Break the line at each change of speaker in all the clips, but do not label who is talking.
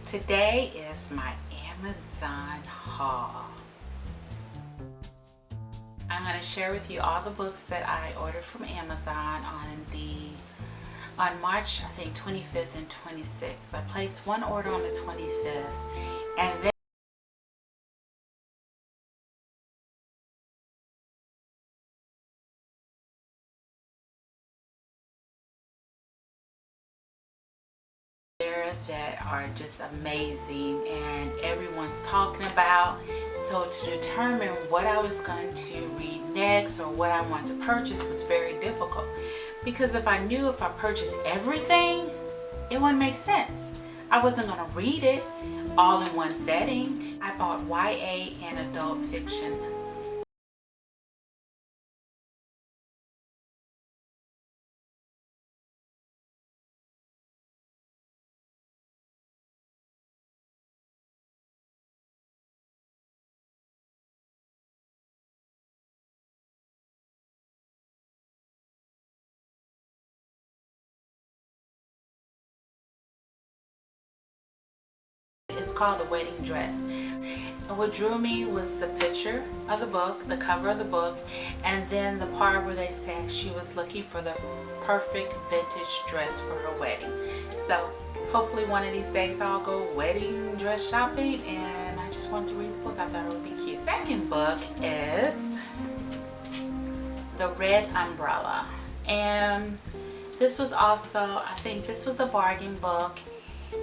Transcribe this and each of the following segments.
Today is my Amazon haul. I'm going to share with you all the books that I ordered from Amazon on March, I think 25th and 26th. I placed one order on the 25th, and then that are just amazing and everyone's talking about. So to determine what I was going to read next or what I wanted to purchase was very difficult, because if I knew if I purchased everything, it wouldn't make sense. I wasn't going to read it all in one setting. I bought YA and adult fiction. It's called The Wedding Dress. And what drew me was the picture of the book, the cover of the book, and then the part where they said she was looking for the perfect vintage dress for her wedding. So hopefully one of these days I'll go wedding dress shopping, and I just wanted to read the book. I thought it would be cute. Second book is The Red Umbrella, and this was also, I think this was a bargain book,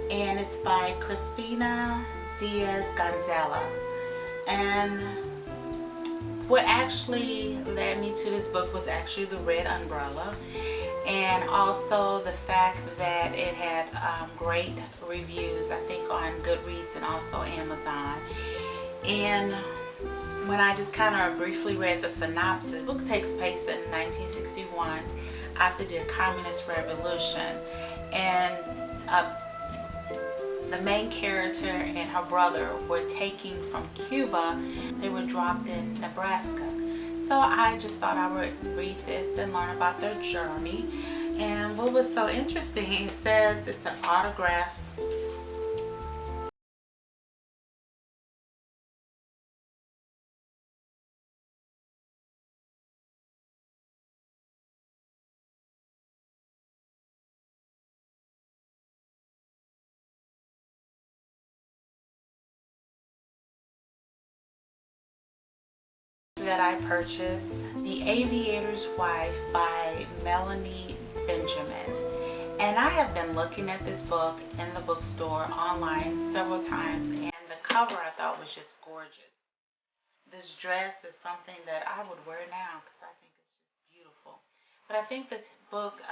and it's by Christina Gonzalez. And what actually led me to this book was actually The Red Umbrella, and also the fact that it had great reviews, I think on Goodreads and also Amazon. And when I just kind of briefly read the synopsis, the book takes place in 1961 after the Communist Revolution, and the main character and her brother were taken from Cuba. They were dropped in Nebraska. So I just thought I would read this and learn about their journey. And what was so interesting, it says it's an autograph. That I purchased, The Aviators Wife by Melanie Benjamin. And I have been looking at this book in the bookstore online several times, and the cover I thought was just gorgeous. This dress is something that I would wear now because I think it's just beautiful. But I think this book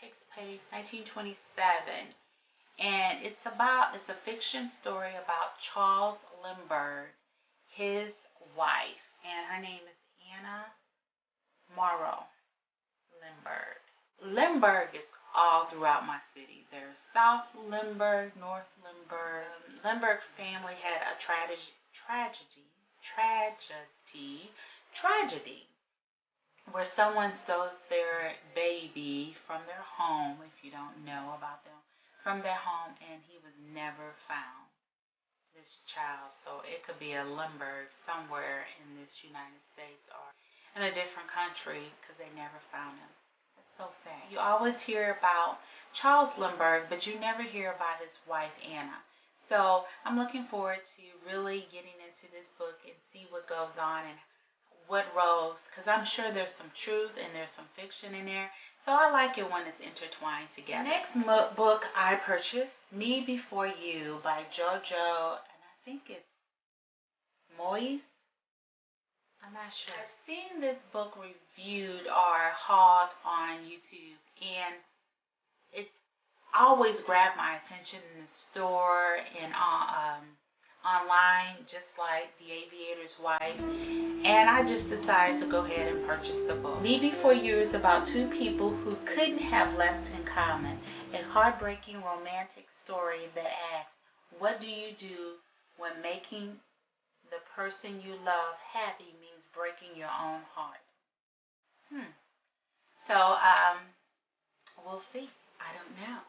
takes place 1927, and it's a fiction story about Charles Lindbergh, his wife, and her name is Anna Morrow Lindbergh. Lindbergh is all throughout my city. There's South Lindbergh, North Lindbergh. Lindbergh family had a tragedy where someone stole their baby from their home, if you don't know about them, from their home, and he was never found, this child. So it could be a Lindbergh somewhere in this United States or in a different country because they never found him. That's so sad. You always hear about Charles Lindbergh, but you never hear about his wife Anna. So I'm looking forward to really getting into this book and see what goes on and what roles, because I'm sure there's some truth and there's some fiction in there. So I like it when it's intertwined together. Next book I purchased, Me Before You by Jojo, and I think it's Moyes. I'm not sure. I've seen this book reviewed or hauled on YouTube, and it's always grabbed my attention in the store and online, just like The Aviator's Wife, and I just decided to go ahead and purchase the book. Me Before You is about two people who couldn't have less in common, a heartbreaking romantic story that asks, what do you do when making the person you love happy means breaking your own heart? So we'll see. I don't know.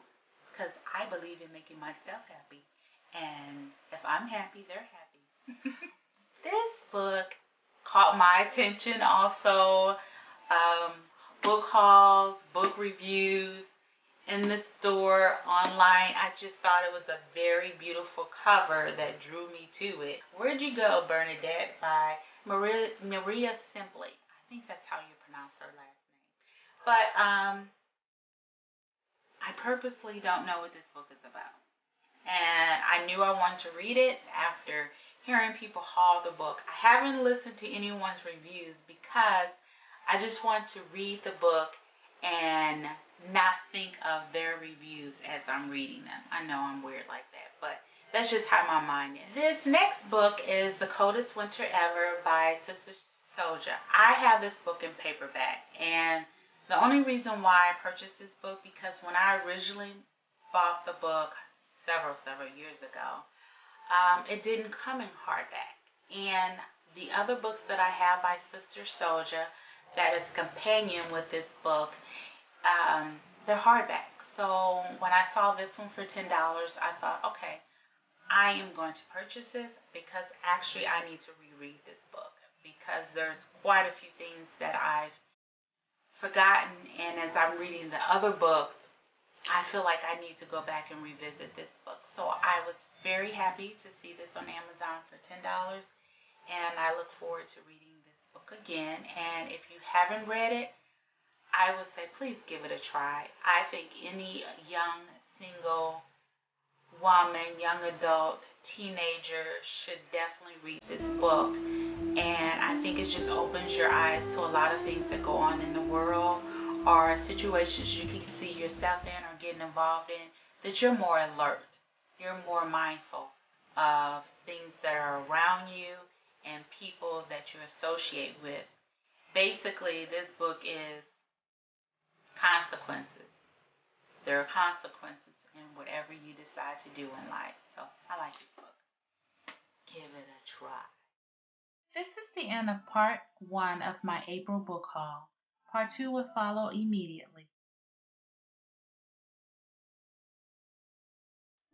because I believe in making myself happy. And if I'm happy, they're happy. This book caught my attention also. Book hauls, book reviews, in the store, online. I just thought it was a very beautiful cover that drew me to it. Where'd You Go, Bernadette by Maria Semple. I think that's how you pronounce her last name. But I purposely don't know what this book is about. And I knew I wanted to read it after hearing people haul the book. I haven't listened to anyone's reviews because I just want to read the book and not think of their reviews as I'm reading them. I know I'm weird like that, but that's just how my mind is. This next book is The Coldest Winter Ever by Sista Souljah. I have this book in paperback, and the only reason why I purchased this book because when I originally bought the book several years ago, it didn't come in hardback. And the other books that I have by Sista Souljah that is companion with this book, they're hardback. So when I saw this one for $10, I thought, okay, I am going to purchase this because actually I need to reread this book because there's quite a few things that I've forgotten, and as I'm reading the other books, I feel like I need to go back and revisit this book. So I was very happy to see this on Amazon for $10, and I look forward to reading this book again. And if you haven't read it, I would say please give it a try. I think any young single woman, young adult, teenager should definitely read this book. And I think it just opens your eyes to a lot of things that go on in the world, or situations you can see yourself in or getting involved in, that you're more alert. You're more mindful of things that are around you and people that you associate with. Basically, this book is consequences. There are consequences in whatever you decide to do in life. So I like this book. Give it a try. This is the end of part 1 of my April book haul. Part 2 will follow immediately.